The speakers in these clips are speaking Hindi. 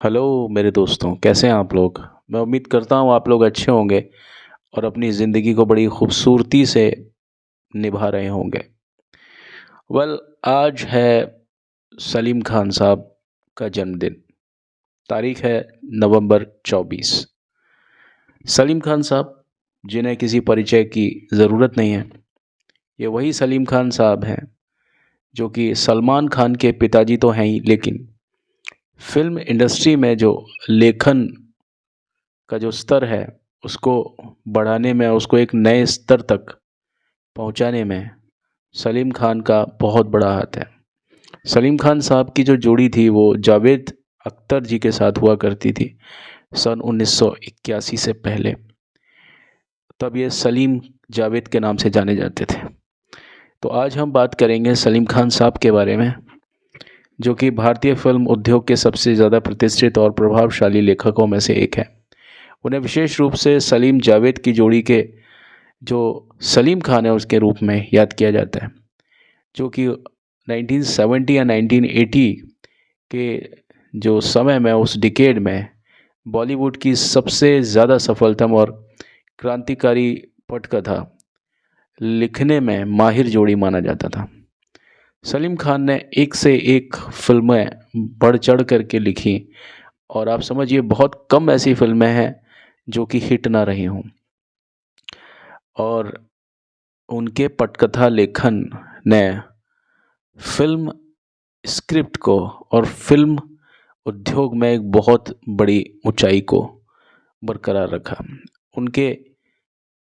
हेलो मेरे दोस्तों, कैसे हैं आप लोग। मैं उम्मीद करता हूँ आप लोग अच्छे होंगे और अपनी ज़िंदगी को बड़ी खूबसूरती से निभा रहे होंगे। आज है सलीम खान साहब का जन्मदिन। तारीख है नवंबर 24। सलीम खान साहब जिन्हें किसी परिचय की ज़रूरत नहीं है, ये वही सलीम खान साहब हैं जो कि सलमान खान के पिताजी तो हैं ही, लेकिन फ़िल्म इंडस्ट्री में जो लेखन का जो स्तर है उसको बढ़ाने में, उसको एक नए स्तर तक पहुंचाने में सलीम खान का बहुत बड़ा हाथ है। सलीम खान साहब की जो जोड़ी थी वो जावेद अख्तर जी के साथ हुआ करती थी सन 1981 से पहले। तब ये सलीम जावेद के नाम से जाने जाते थे। तो आज हम बात करेंगे सलीम खान साहब के बारे में, जो कि भारतीय फिल्म उद्योग के सबसे ज़्यादा प्रतिष्ठित और प्रभावशाली लेखकों में से एक है। उन्हें विशेष रूप से सलीम जावेद की जोड़ी के जो सलीम खान है उसके रूप में याद किया जाता है, जो कि 1970 या 1980 के जो समय में, उस डिकेड में बॉलीवुड की सबसे ज़्यादा सफलतम और क्रांतिकारी पटकथा लिखने में माहिर जोड़ी माना जाता था। सलीम खान ने एक से एक फिल्में बढ़ चढ़ करके लिखी और आप समझिए बहुत कम ऐसी फिल्में हैं जो कि हिट ना रही हों। और उनके पटकथा लेखन ने फिल्म स्क्रिप्ट को और फिल्म उद्योग में एक बहुत बड़ी ऊंचाई को बरकरार रखा। उनके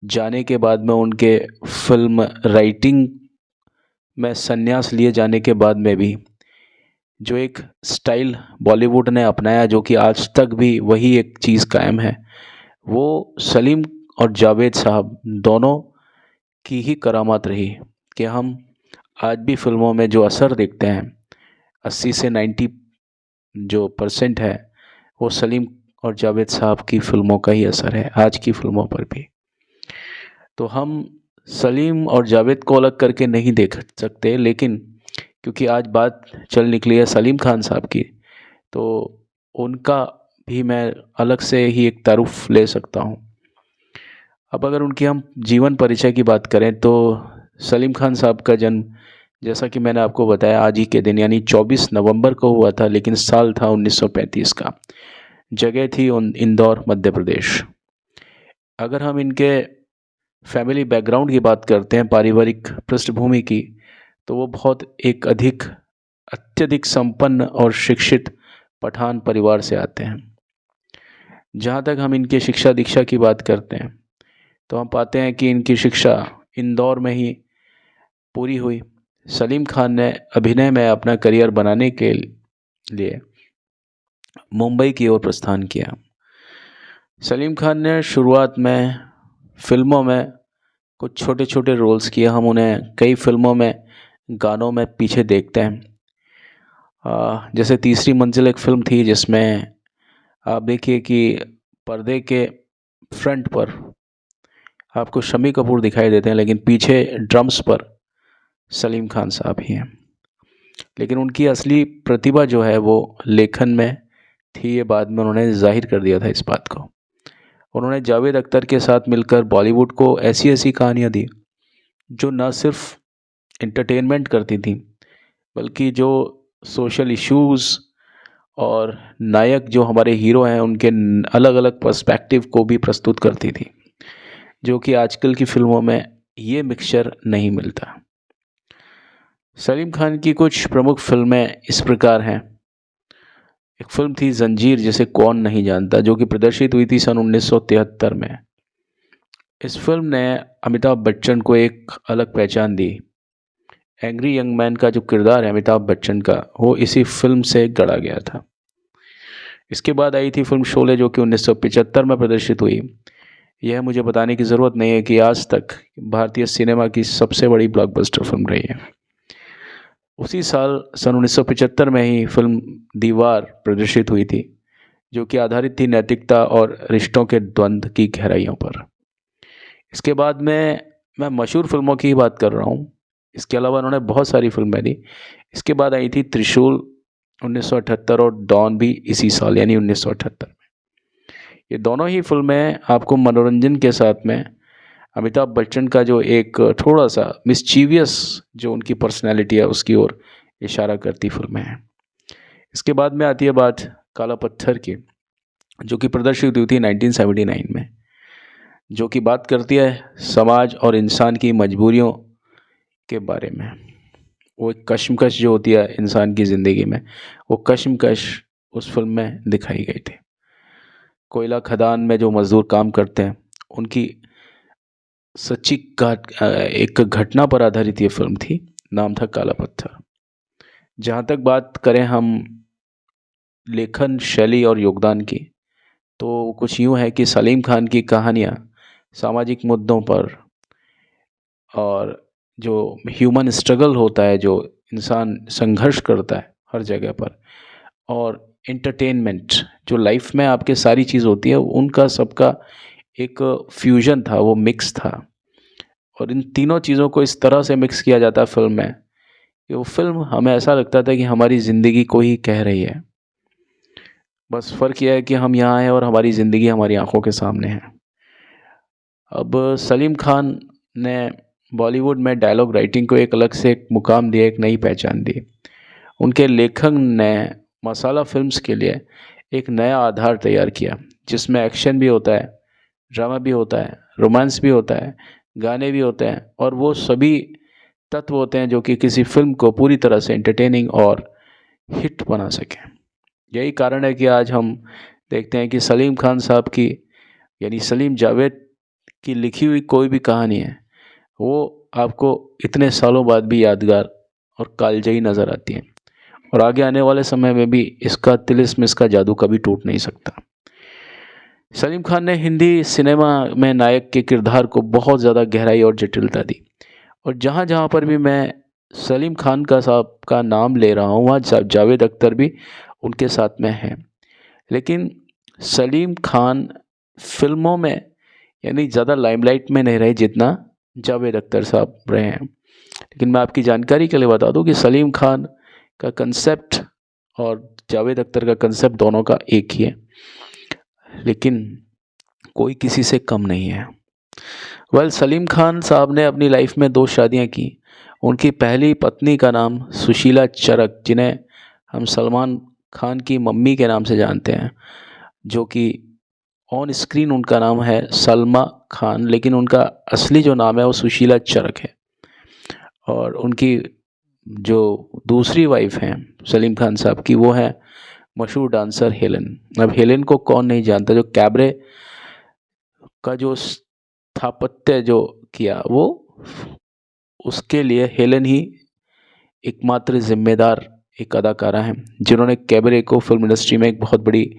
जाने के बाद में, उनके फिल्म राइटिंग में संन्यास लिए जाने के बाद में भी जो एक स्टाइल बॉलीवुड ने अपनाया, जो कि आज तक भी वही एक चीज़ कायम है, वो सलीम और जावेद साहब दोनों की ही करामात रही कि हम आज भी फिल्मों में जो असर देखते हैं, 80 से 90 जो परसेंट है वो सलीम और जावेद साहब की फिल्मों का ही असर है आज की फिल्मों पर भी। तो हम सलीम और जावेद को अलग करके नहीं देख सकते, लेकिन क्योंकि आज बात चल निकली है सलीम खान साहब की, तो उनका भी मैं अलग से ही एक तारुफ ले सकता हूँ। अब अगर उनकी हम जीवन परिचय की बात करें तो सलीम खान साहब का जन्म, जैसा कि मैंने आपको बताया, आज ही के दिन यानी 24 नवंबर को हुआ था, लेकिन साल था 1935 का। जगह थी इंदौर, मध्य प्रदेश। अगर हम इनके फैमिली बैकग्राउंड की बात करते हैं, पारिवारिक पृष्ठभूमि की, तो वो बहुत एक अत्यधिक संपन्न और शिक्षित पठान परिवार से आते हैं। जहाँ तक हम इनके शिक्षा दीक्षा की बात करते हैं तो हम पाते हैं कि इनकी शिक्षा इंदौर में ही पूरी हुई। सलीम खान ने अभिनय में अपना करियर बनाने के लिए मुंबई की ओर प्रस्थान किया। सलीम खान ने शुरुआत में फिल्मों में कुछ छोटे छोटे रोल्स किए। हम उन्हें कई फिल्मों में गानों में पीछे देखते हैं। जैसे तीसरी मंजिल एक फ़िल्म थी जिसमें आप देखिए कि पर्दे के फ्रंट पर आपको शम्मी कपूर दिखाई देते हैं, लेकिन पीछे ड्रम्स पर सलीम खान साहब ही हैं। लेकिन उनकी असली प्रतिभा जो है वो लेखन में थी। ये बाद में उन्होंने जाहिर कर दिया था इस बात को। उन्होंने जावेद अख्तर के साथ मिलकर बॉलीवुड को ऐसी ऐसी कहानियाँ दी जो न सिर्फ एंटरटेनमेंट करती थी, बल्कि जो सोशल इश्यूज़ और नायक जो हमारे हीरो हैं उनके अलग अलग पर्सपेक्टिव को भी प्रस्तुत करती थी, जो कि आजकल की फिल्मों में ये मिक्सचर नहीं मिलता। सलीम खान की कुछ प्रमुख फिल्में इस प्रकार हैं। एक फिल्म थी जंजीर, जिसे कौन नहीं जानता, जो कि प्रदर्शित हुई थी सन 1973 में। इस फिल्म ने अमिताभ बच्चन को एक अलग पहचान दी। एंग्री यंग मैन का जो किरदार है अमिताभ बच्चन का, वो इसी फिल्म से गढ़ा गया था। इसके बाद आई थी फिल्म शोले, जो कि 1975 में प्रदर्शित हुई। यह मुझे बताने की ज़रूरत नहीं है कि आज तक भारतीय सिनेमा की सबसे बड़ी ब्लॉकबस्टर फिल्म रही है। उसी साल सन 1975 में ही फिल्म दीवार प्रदर्शित हुई थी, जो कि आधारित थी नैतिकता और रिश्तों के द्वंद्व की गहराइयों पर। इसके बाद में मैं मशहूर फिल्मों की ही बात कर रहा हूँ। इसके अलावा उन्होंने बहुत सारी फिल्में दी। इसके बाद आई थी त्रिशूल, 1978 और डॉन भी इसी साल यानी 1978 में। ये दोनों ही फिल्में आपको मनोरंजन के साथ में अमिताभ बच्चन का जो एक थोड़ा सा मिस्चीवियस जो उनकी पर्सनैलिटी है उसकी ओर इशारा करती फिल्में हैं। इसके बाद में आती है बात काला पत्थर की, जो कि प्रदर्शित हुई थी 1979 में, जो कि बात करती है समाज और इंसान की मजबूरियों के बारे में। वो एक कश्मकश जो होती है इंसान की ज़िंदगी में, वो कश्मकश उस फिल्म में दिखाई गई थी। कोयला खदान में जो मज़दूर काम करते हैं उनकी सच्ची एक घटना पर आधारित ये फिल्म थी, नाम था काला पत्थर। जहाँ तक बात करें हम लेखन शैली और योगदान की, तो कुछ यूँ है कि सलीम खान की कहानियाँ सामाजिक मुद्दों पर और जो ह्यूमन स्ट्रगल होता है, जो इंसान संघर्ष करता है हर जगह पर, और एंटरटेनमेंट जो लाइफ में आपके सारी चीज़ होती है, उनका सबका एक फ्यूजन था, वो मिक्स था। और इन तीनों चीज़ों को इस तरह से मिक्स किया जाता है फिल्म में कि वो फिल्म हमें ऐसा लगता था कि हमारी ज़िंदगी को ही कह रही है। बस फ़र्क यह है कि हम यहाँ हैं और हमारी ज़िंदगी हमारी आंखों के सामने है। अब सलीम खान ने बॉलीवुड में डायलॉग राइटिंग को एक अलग से एक मुकाम दिया, एक नई पहचान दी। उनके लेखक ने मसाला फिल्म्स के लिए एक नया आधार तैयार किया, जिसमें एक्शन भी होता है, ड्रामा भी होता है, रोमांस भी होता है, गाने भी होते हैं, और वो सभी तत्व होते हैं जो कि किसी फिल्म को पूरी तरह से एंटरटेनिंग और हिट बना सकें। यही कारण है कि आज हम देखते हैं कि सलीम खान साहब की यानी सलीम जावेद की लिखी हुई कोई भी कहानी है, वो आपको इतने सालों बाद भी यादगार और कालजयी नज़र आती है, और आगे आने वाले समय में भी इसका तिलिस्म, इसका जादू कभी टूट नहीं सकता। सलीम खान ने हिंदी सिनेमा में नायक के किरदार को बहुत ज़्यादा गहराई और जटिलता दी, और जहाँ जहाँ पर भी मैं सलीम खान का साहब का नाम ले रहा हूँ, वहाँ जावेद अख्तर भी उनके साथ में हैं। लेकिन सलीम खान फिल्मों में यानी ज़्यादा लाइमलाइट में नहीं रहे जितना जावेद अख्तर साहब रहे हैं। लेकिन मैं आपकी जानकारी के लिए बता दूं कि सलीम खान का कंसेप्ट और जावेद अख्तर का कंसेप्ट दोनों का एक ही है, लेकिन कोई किसी से कम नहीं है। सलीम खान साहब ने अपनी लाइफ में 2 शादियां की। उनकी पहली पत्नी का नाम सुशीला चरक, जिन्हें हम सलमान खान की मम्मी के नाम से जानते हैं, जो कि ऑन स्क्रीन उनका नाम है सलमा खान, लेकिन उनका असली जो नाम है वो सुशीला चरक है। और उनकी जो दूसरी वाइफ हैं सलीम खान साहब की, वो है मशहूर डांसर हेलन। अब हेलन को कौन नहीं जानता, जो कैबरे का जो स्थापत्य जो किया, वो उसके लिए हेलन ही एकमात्र जिम्मेदार एक अदाकारा हैं, जिन्होंने कैबरे को फिल्म इंडस्ट्री में एक बहुत बड़ी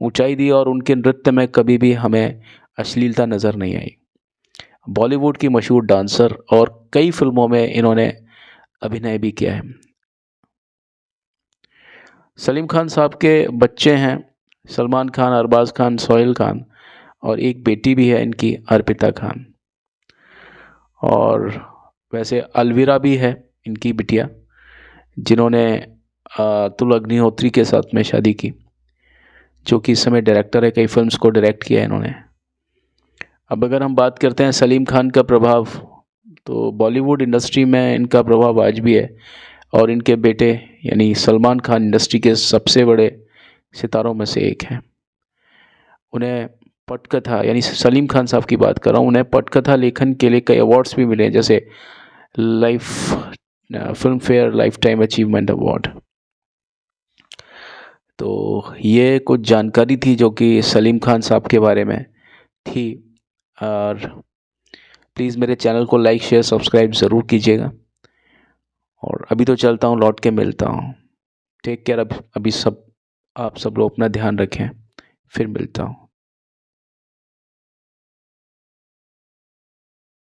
ऊंचाई दी, और उनके नृत्य में कभी भी हमें अश्लीलता नज़र नहीं आई। बॉलीवुड की मशहूर डांसर, और कई फिल्मों में इन्होंने अभिनय भी किया है। सलीम खान साहब के बच्चे हैं सलमान खान, अरबाज खान, सोहेल खान, और एक बेटी भी है इनकी अर्पिता खान। और वैसे अलविरा भी है इनकी बिटिया, जिन्होंने अतुल अग्निहोत्री के साथ में शादी की, जो कि इस समय डायरेक्टर है, कई फिल्म्स को डायरेक्ट किया है इन्होंने। अब अगर हम बात करते हैं सलीम खान का प्रभाव, तो बॉलीवुड इंडस्ट्री में इनका प्रभाव आज भी है, और इनके बेटे यानी सलमान खान इंडस्ट्री के सबसे बड़े सितारों में से एक हैं। उन्हें पटकथा यानी सलीम खान साहब की बात कर रहा हूँ, उन्हें पटकथा लेखन के लिए कई अवार्ड्स भी मिले हैं, जैसे film fair life time achievement award. तो ये कुछ जानकारी थी जो कि सलीम खान साहब के बारे में थी। और प्लीज़ मेरे चैनल को लाइक, शेयर, सब्सक्राइब ज़रूर कीजिएगा। और अभी तो चलता हूँ, लौट के मिलता हूँ। Take care. अभी आप सब लोग अपना ध्यान रखें, फिर मिलता हूँ।